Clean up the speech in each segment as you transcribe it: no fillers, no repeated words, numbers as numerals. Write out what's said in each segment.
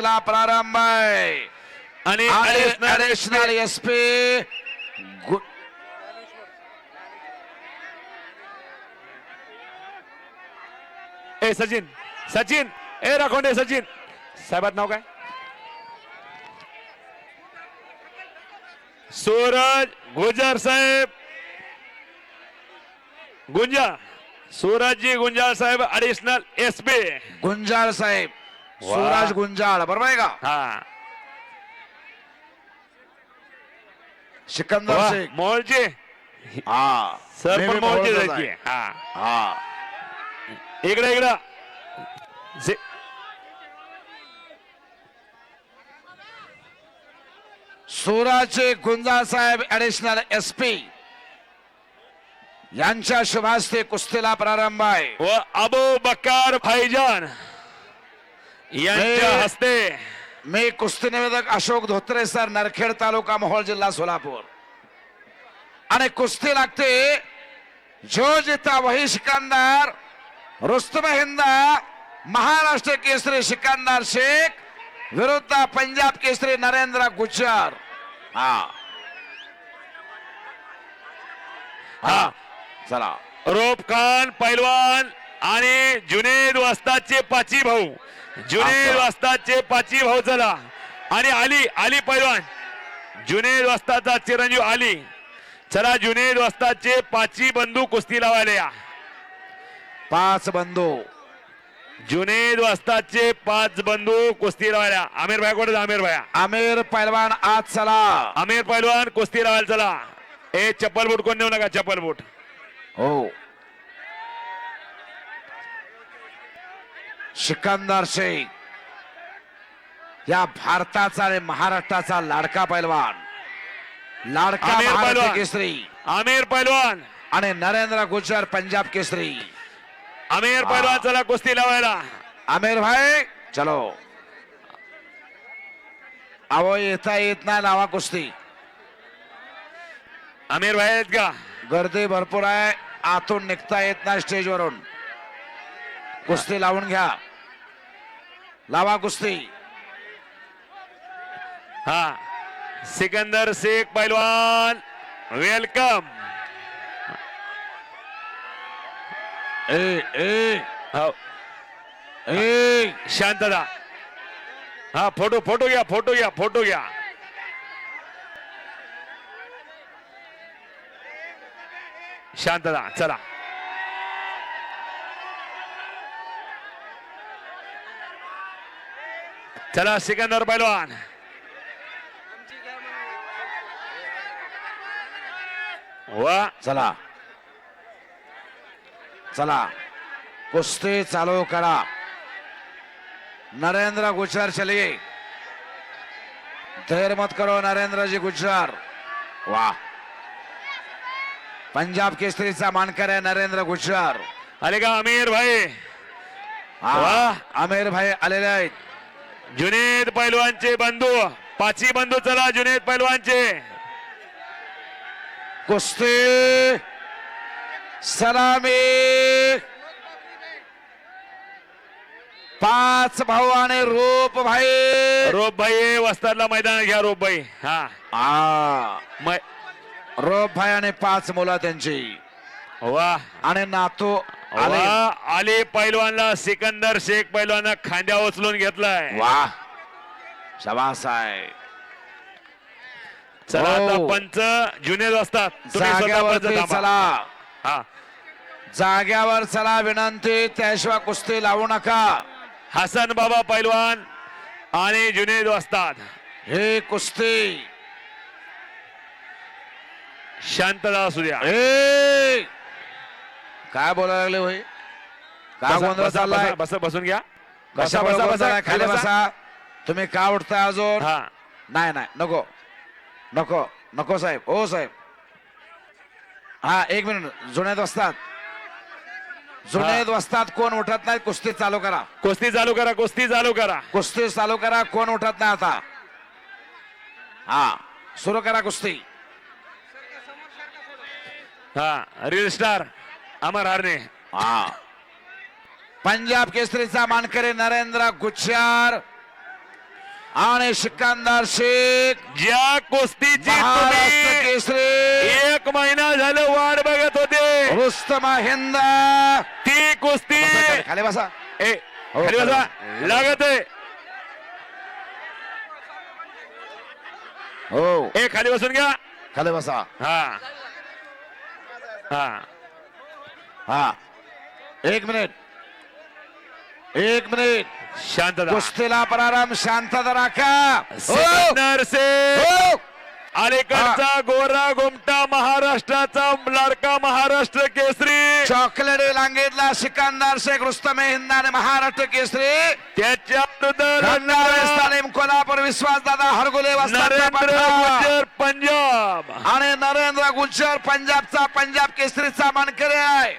प्रारंभ आहे आणि ॲडिशनल एसपी ए सचिन सचिन ए राखोंडे सचिन साहेबात नाव काय सूरज गुजर साहेब गुंजा सूरजजी गुंजाळ साहेब ॲडिशनल एसपी गुंजाळ साहेब सूरज गुंजाळ बरोबर आहे का हा सिकंदर शेख मोळचे हा सर पण मोळचे जायची हा हा इकडे इकडे सूरज गुंजाळ साहेब ॲडिशनल एसपी यांच्या शुभास्ते कुस्तीला प्रारंभ आहे व अबू बकर भाईजान यांच्या हस्ते मी कुस्ती निवेदक अशोक धोत्रे सर नरखेड तालुका मोहोळ जिल्हा सोलापूर आणि कुस्ती लागते जो जिता वही सिकंदर रुस्तम हिंदा महाराष्ट्र केसरी सिकंदर शेख विरुद्ध पंजाब केसरी नरेंद्र गुज्जर हा हा चला रोप खान पैलवान आणि जुनेद वस्तादचे पाची भाऊ जुनेद वस्तादचे पाची भाऊ चला आणि अली अली पैलवान जुनेद वस्तादचा चिरंजीव अली चला जुनेद वस्तादचे पाची बंधू कुस्ती लावायला या 5 बंधू जुनेद वस्तादचे 5 बंधू कुस्ती लावायला आमिर भाई कोण आमिर भाया आमिर पैलवान आज चला आमिर पैलवान कुस्ती लावायला चला ए चप्पल बूट कोण नेऊ नका चप्पल बूट हो सिकंदर शेख या भारताचा आणि महाराष्ट्राचा लाडका पैलवान लाडका आमिर महाराष्ट्र पैलवान. केसरी आमिर पैलवान आणि नरेंद्र गुज्जर पंजाब केसरी आमिर पैलवान चला कुस्ती लावायला आमिर भाई चलो अहो येता येत नाही लावा कुस्ती आमिर भाई आहेत का गर्दी भरपूर आहे आतून निघता येत नाही स्टेज वरून कुस्ती लावून घ्या लावा कुस्ती हा सिकंदर शेख पैलवान वेलकम ए ए हो ए शांतता हा फोटो फोटो घ्या फोटो घ्या फोटो घ्या शांतता चला चला सिकंदर पैलवान वा चला चला कुस्ती चालू करा नरेंद्र गुज्जर चलिए देर मत करो नरेंद्र जी गुज्जर वाह पंजाब केसरीचा मानकर आहे नरेंद्र गुज्जर आले का आमिर भाई वाह आमिर भाई आलेले आहेत जुनेद पैलवानचे बंधू पाची बंधू चला जुनेद पैलवानचे कुस्ती सलामी 5 भाऊ आणि रूप भाई भाई वस्तादला मैदान घ्या रूप भाई हा रूप भाई आणि 5 मुलं त्यांची वा आणि नातू आली पैलवानला सिकंदर शेख पैलवान खांद्या उचलून घेतलाय वाह शाबास आहे चला आता पंच जुनेद असतात तुम्ही स्वतः पंच जाग्यावरती थांबा. चला हा जाग्यावर चला विनंती त्याशिवाय कुस्ती लावू नका हसन बाबा पैलवान आणि जुनेद असतात हे कुस्ती शांतता असू द्या ए काय बोलायला लागले होय काय गोंधळ चाललाय बसून घ्या कशा बसा खाली बसा तुम्ही का उठताय अजून हा नाही नाही नको नको नको साहेब हो साहेब हा 1 मिनिट जुनेद वस्ताद जुनेद वस्ताद कोण उठत नाही कुस्ती चालू करा कुस्ती चालू करा कुस्ती चालू करा कुस्ती चालू करा कोण उठत नाही आता हा सुरू करा कुस्ती हा रील स्टार अमर हरणे पंजाब केसरीचा मानकरी नरेंद्र गुज्जर आणि सिकंदर शेख ज्या कुस्तीची महाराष्ट्र तुम्ही केसरी 1 महिना झालं वाट बघत होते रुस्तमा हिंद. ती कुस्ती खाली बसा. ए खाली बसा लागत आहे. हो ए खाली बसून घ्या. खाली बसा. हा हा हा 1 मिनिट 1 मिनिट. शांतता. कुस्तीला प्रारंभ. शांतता राखा. हो. सिकंदर शेख हो. अलीकडचा गोरा गोमटा महाराष्ट्राचा लाडका महाराष्ट्र केसरी चॉकलेट लांगेतला सिकंदर शेख रुस्तमे हिंद आणि महाराष्ट्र केसरी. त्याच्या खंडारे तालीम कोल्हापूर विश्वासदादा हरगुले नरेंद्र गुज्जर पंजाब आणि नरेंद्र गुज्जर पंजाबचा पंजाब केसरीचा मानकरी आहे.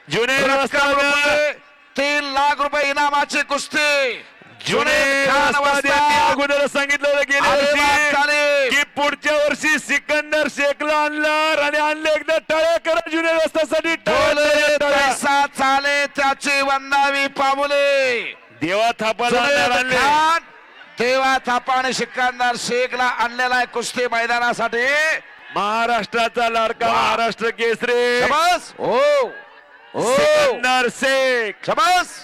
जुनेद रक्कम वस्ताद रुपये 3 लाख रुपये इनामाची कुस्ती. जुनेद वस्ताद यांनी अगोदर सांगितलं गेल्या वर्षी की पुढच्या वर्षी सिकंदर शेखला आणणार आणि आणले एकदा टाळ्या करा जुनेद वस्तादसाठी. पैसा चाले त्याची वंदावी पामुले. देवा थापाला आणले. देवा थापा आणि सिकंदर शेखला आणलेला आहे कुस्ती मैदानासाठी. महाराष्ट्राचा लाडका महाराष्ट्र केसरी शबास. हो हो सिकंदर शेख शबास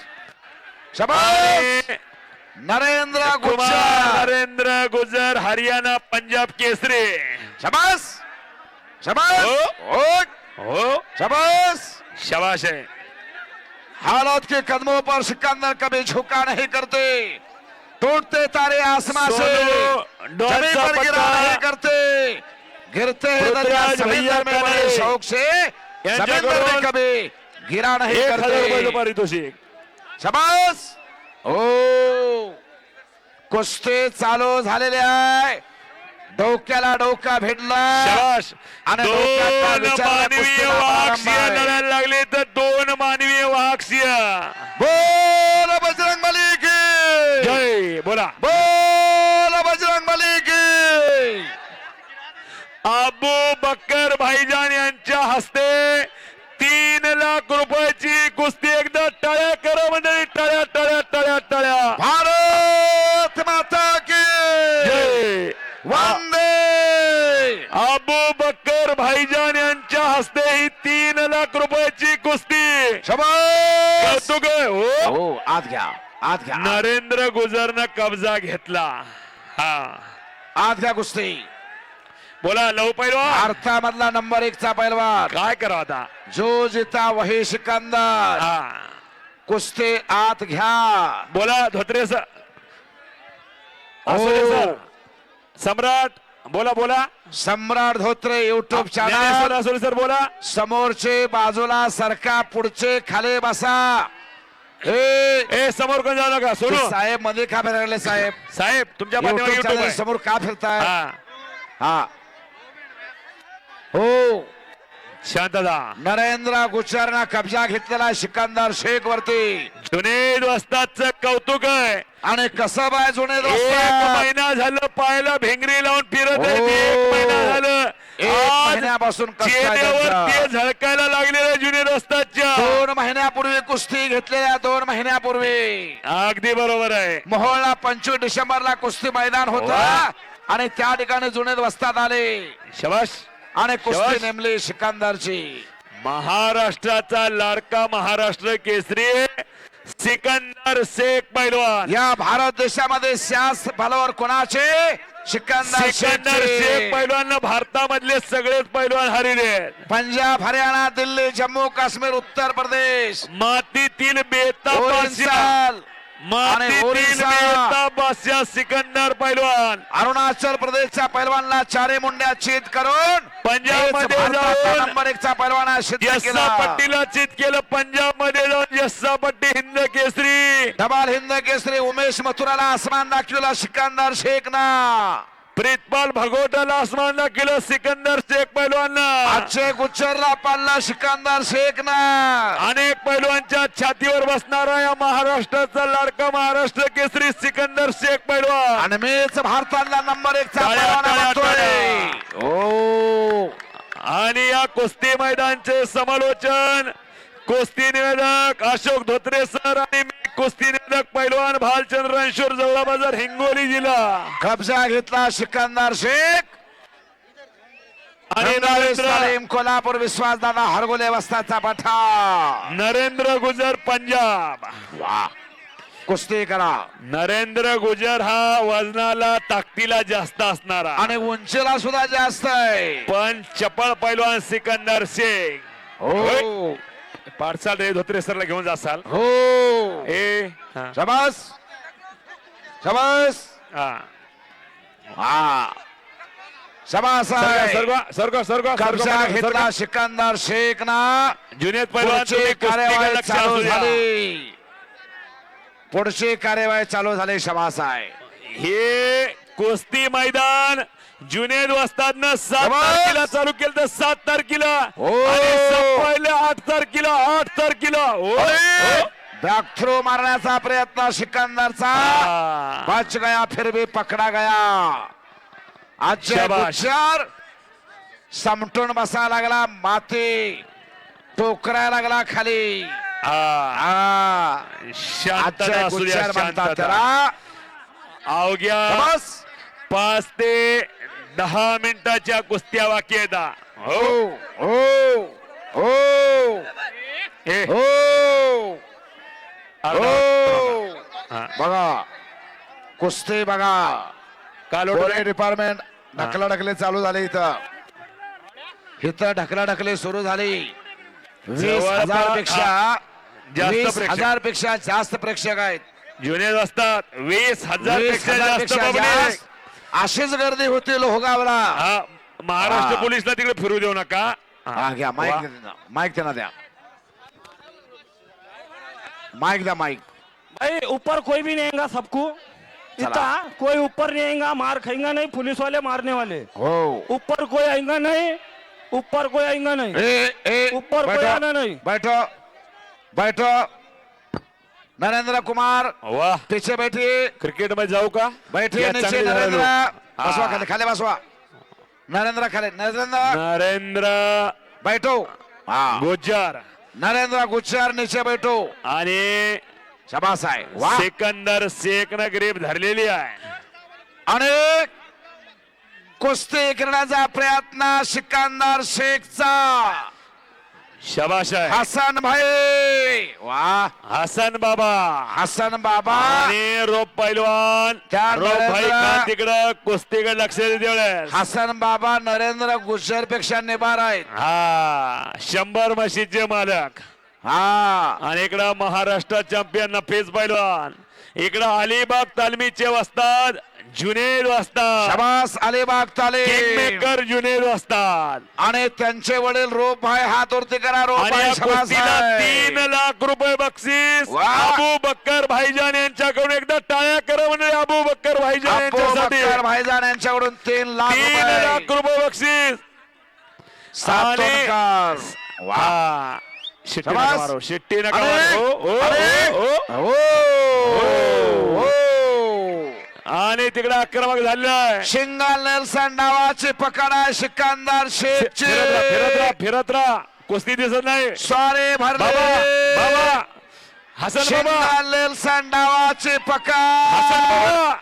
शबास. नरेंद्र गुज्जर नरेंद्र गुज्जर हरियाणा पंजाब केसरी. शबास शबास. हो. हो शबास. शाबाश है. हालात के कदमों पर सिकंदर कभी झुका नहीं करते. टूटते तारे आसमां से जमीन पर गिरा नहीं करते. गिरते हैं दरिया समुद्र में बड़े शौक से. समुद्र में कभी गिरा नहीं 1000 रुपये करते. पारितोषिक. शबास. ओ कुस्ती चालू झालेले आहे. डोक्याला डोका भेटला. शाबाश. आणि दोन डोक्याचा विचार मानवीय कुस्तीला वाहकशिया प्रारंभ आहे. लढायला लागले तर 2 मानवीय वाहकशिया. बोल बजरंग बली की जय बोला. बोल बजरंग बली की. अबू बकर भाईजान यांच्या हस्ते 3 लाख रुपयाची कुस्ती. एकदा टाळ्या करा मंडळी. टाळ्या टाळ्या टाळ्या टाळ्या. भारत माता की जय. वंदे. अबू बकर भाईजान यांच्या हस्ते ही 3 लाख रुपयाची कुस्ती. शबास. कौतुक आहे. हो हो आत घ्या आत घ्या नरेंद्र गुजरनं कब्जा घेतला. हा आत घ्या कुस्ती. बोला लव पैलवान भारतामधला नंबर 1 चा पैलवान काय करा आता. जो जिता वही सिकंदर. हा कुस्ती आत घ्या. बोला धोत्रे सर. असू दे सर. सम्राट बोला बोला. सम्राट धोत्रे युट्यूब ज्ञानेश्वर चॅनल. असू दे सर बोला. समोरचे बाजूला सरका पुढचे खाली बसा. ए समोर कोण जाऊ नका. सोनू साहेब मध्ये का फिरले साहेब. साहेब तुमच्या पाठीमागे युट्यूब युट्यूब चॅनल आहे. समोर का फिरताय. हा हा हो. शांतता. नरेंद्र गुज्जरनं कब्जा घेतलेला सिकंदर शेख वरती. जुनेद वस्तादचं कौतुक आहे. आणि कसं बाय जुने 1 महिना झालं पायाला भेंगरी लावून फिरत आहे. 1 महिना झालं. 1 आज महिन्यापासून कष्ट आहे चेहऱ्यावर त्यांचा. ते झळकायला लागलेलं जुनेद वस्तादच्या. 2 महिन्यापूर्वी कुस्ती घेतलेल्या 2 महिन्यापूर्वी. अगदी बरोबर आहे. मोहोळला 25 डिसेंबरला कुस्ती मैदान होता वा. आणि त्या ठिकाणी जुनेद वस्ताद आले शबाश. आणि कुस्ती शाबास. नेमली सिकंदरची. महाराष्ट्राचा लाडका महाराष्ट्र केसरी सिकंदर शेख पैलवान. या भारत देशामध्ये सियास बलावर कोणाचे. सिकंदर सिकंदर शेख शेख. पैलवान भारतामधले सगळेच पैलवान हरिले. पंजाब हरियाणा दिल्ली जम्मू काश्मीर उत्तर प्रदेश मातीतील बेताब ओरिसाल मातीतील ओरिसा. बेताब बादशाह सिकंदर पैलवान अरुणाचल प्रदेशच्या पैलवानला 4 मुंड्या चित करून पंजाब मध्ये भारताचा जाऊन नंबर 1 चा पैलवान सिद्ध यस्सा केला. पट्टीला चित केलं. पंजाब मध्ये जाऊन यस्सा पट्टी हिंद केसरी. डबाल हिंद केसरी उमेश मथुराला आसमान दाखवला सिकंदर शेखना. प्रीतपाल भगोटाला आसमानला केलं सिकंदर शेख पैलवानना. अक्षय गुज्जरला पाडला सिकंदर शेखना. अनेक पैलवानच्या छातीवर बसणारा या महाराष्ट्राचा लाडका महाराष्ट्र केसरी सिकंदर शेख पैलवान. आणि मीच भारतातला नंबर 1 चा टाळ्या, पैलवान टाळ्या, म्हणतोय. ओ आणि या कुस्ती मैदानचे समालोचन कुस्ती निवेदक अशोक धोत्रे सर आणि मी कुस्ती निवेदक पैलवान भालचंद्र रणशूर जवळा बाजार हिंगोली जिल्हा कब्जा घेतला सिकंदर शेख आणि नरेंद्र नरेंद्र कोल्हापूर विश्वासदादा हरगोले वस्ताचा पठा नरेंद्र गुजर पंजाब. वा कुस्ती करा नरेंद्र गुजर हा वजनाला ताकदीला जास्त असणारा आणि उंचीला सुद्धा जास्त आहे. पण चपळ पैलवान सिकंदर शेख. हो पार्सल रे धोत्रे सरला घेऊन जासाल. हो हा. शाबास शाबास हा. हा शाबास आहे. कब्जा घेतला सिकंदर शेख ना. जुनेद पैलवान पुढची तुम्ही कुस्तीला कार्यवाही लक्ष चालू असू द्या. झाली. पुढची कार्यवाही चालू झाली. शाबास आहे. हे कुस्ती मैदान जुनेद वस्तादनं 7 शाबास. तारखेला चालू केलं तर 7 तारखेला हो. आणि संपवलं 8 तारखेला 8 तारखेला. हो. हो. बॅक थ्रो मारण्याचा प्रयत्न सिकंदरचा हा. बच गया फिर भी पकडा गया. अजय शाबास. गुज्जर समटून बसायला लागला. माती टोकरायला लागला खाली. हा. अजय शांतता असू द्या, गुज्जर म्हणतात शांतता. त्याला. अवघ्या शाबास. 5 ते 10 मिनिटाच्या कुस्त्या बाकी आहेत. हो हो हो हे. हो हो हा. बघा कुस्ती बघा. काल पोलीस डिपार्टमेंट ढकलाढकली चालू झाली. इथं ढकलाढकली सुरू झाली. 20,000 पेक्षा जास्त 20,000 पेक्षा जास्त प्रेक्षक आहेत. जुने असतात 20,000 पेक्षा 20,000 जास्त पेक्षा public. जास्त. अशीच गर्दी होती लोहगावला. हा. महाराष्ट्र हा. पोलीसला तिकडे फिरू देऊ नका. हा घ्या वा. माईक त्यांना द्या. माईक द्या माईक. भाई ऊपर कोई भी नहीं आएगा सबको. इतना कोई ऊपर नहीं आएगा, मार खाएगा नहीं, पुलिस वाले मारने वाले. हो ऊपर कोई आएगा नहीं, ऊपर कोई आएगा नहीं. ऊपर कोई आना नहीं. बैठो बैठो. नरेंद्र कुमार वाह. पीछे बैठिए. क्रिकेट मध्ये जाऊ का? बैठिए या नीचे. चांगली झालं नरेंद्र लोक. बसवा हा. खाली खाली बसवा. नरेंद्र खाली. नरेंद्र नरेंद्र बैठो. हा गुज्जर नरेंद्र गुज्जर नीचे बैठो. आणि शाबास आहे. वा सिकंदर शेख न ग्रीप धरलेली आहे. आणि कुस्ती करण्याचा प्रयत्न सिकंदर शेखचा. शाबाश आहे. हसन भाई. वा हसन बाबा हसन बाबा. आणि रोप पैलवान त्या रोप भाई नरेंद्र- खान तिकडं कुस्तीकडे लक्ष देवळे. हसन बाबा नरेंद्र गुज्जर पेक्षा निभार आहेत. हा 100 म्हशीचे मालक. हा आणि इकडं महाराष्ट्र चॅम्पियन नफीस पैलवान. इकडं अलिबाग तालमीचे वस्ताद जुनेद वस्ताद. शबास अलिबाग तालीम. किंगमेकर जुनेद वस्ताद. आणि त्यांचे वडील रोप भाई हात वरती करा. रोप आणि भाई या शबास कुस्तीला आहे. 3 लाख रुपये बक्षीस. वा. अबू बक्कर भाईजान यांच्याकडून एकदा टाळ्या करा म्हणजे अबू बक्कर भाईजान अबू यांच्यासाठी बक्कर भाईजान यांच्याकडून 3 लाख 3 रुपये. लाख रुपये बक्षीस. सातोनकर. वा हा. शिट्टी नका शाबास. मारो, शिट्टी नका अरे, मारो. ओ, ओ, अरे. ओ, ओ. हो हो. आणि तिकडे आक्रमक झालेलं आहे. शिंगल नेल्सन नावाची पकड आहे सिकंदर शेखची. फिरत राहा, फिरत राहा, फिरत राहा. कुस्ती दिसत नाही. सॉरी बाबा भरले. बाबा हसन बाबा शिंगल नेल्सन नावाची हसन पकड. बाबा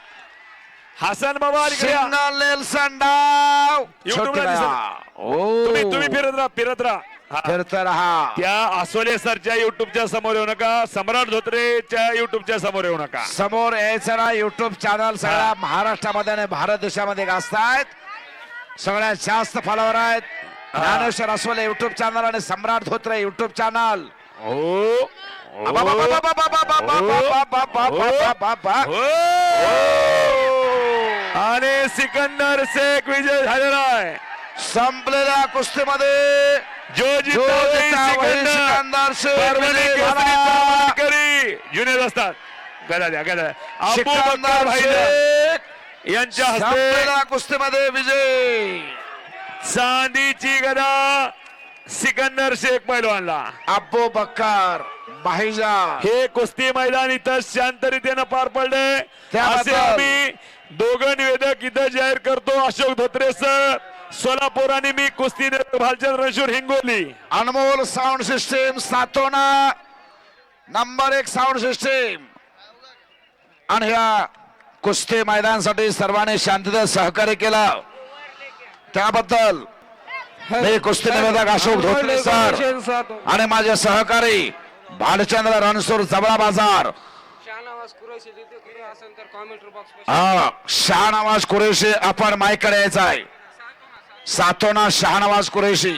हसन बाबा इकडे या. सिंगल नेल्सन डाव. YouTube ला छोटे दिसत. राहा. तुम्ही फिरत राहा, फिरत राहा. हा. फिरत राहा. त्या आसोले सरच्या युट्यूबच्या समोर येऊ नका. सम्राट धोत्रेच्या युट्यूबच्या समोर येऊ नका. समोर यायचं ना. युट्यूब चॅनल सगळ्या महाराष्ट्रामध्ये आणि भारत देशामध्ये गाजतायत. सगळ्यात जास्त फॉलोअर आहेत. ज्ञानेश्वर असोले युट्यूब चॅनल आणि सम्राट धोत्रे युट्यूब चॅनल. हो आणि सिकंदर शेख विजय झालेला आहे. संपलेल्या कुस्तीमध्ये जो जो जिता वही सिकंदर शेख विजयी झाला. जुनेद असतात. गदा द्या, गदा द्या. अबू बक्कर सिकंदर भाईजान शेख यांच्या हस्ते संपलेल्या कुस्तीमध्ये विजय. चांदीची गदा सिकंदर शेख पैलवानला. अब्बू बक्कर भाईजान. हे कुस्ती मैदान इथं शांतरीतीनं पार पडले. त्याबद्दल- असे आम्ही दोघं निवेदक इथं जाहीर करतो. अशोक धोत्रे सर सोलापूर आणि मी कुस्ती Bhalchandra Ranshur Hingoli. Anmol sound system Satona number 1 sound system आणि ह्या कुस्ती मैदानासाठी सर्वांनी शांतता सहकार्य केलं त्याबद्दल मी कुस्ती निवेदक अशोक धोत्रे सर आणि माझे सहकारी भालचंद्र रणसूर जबळा बाजार शहानवाज कुरेशी आपण माईकडे यायचा आहे सातोना शहानवाज कुरेशी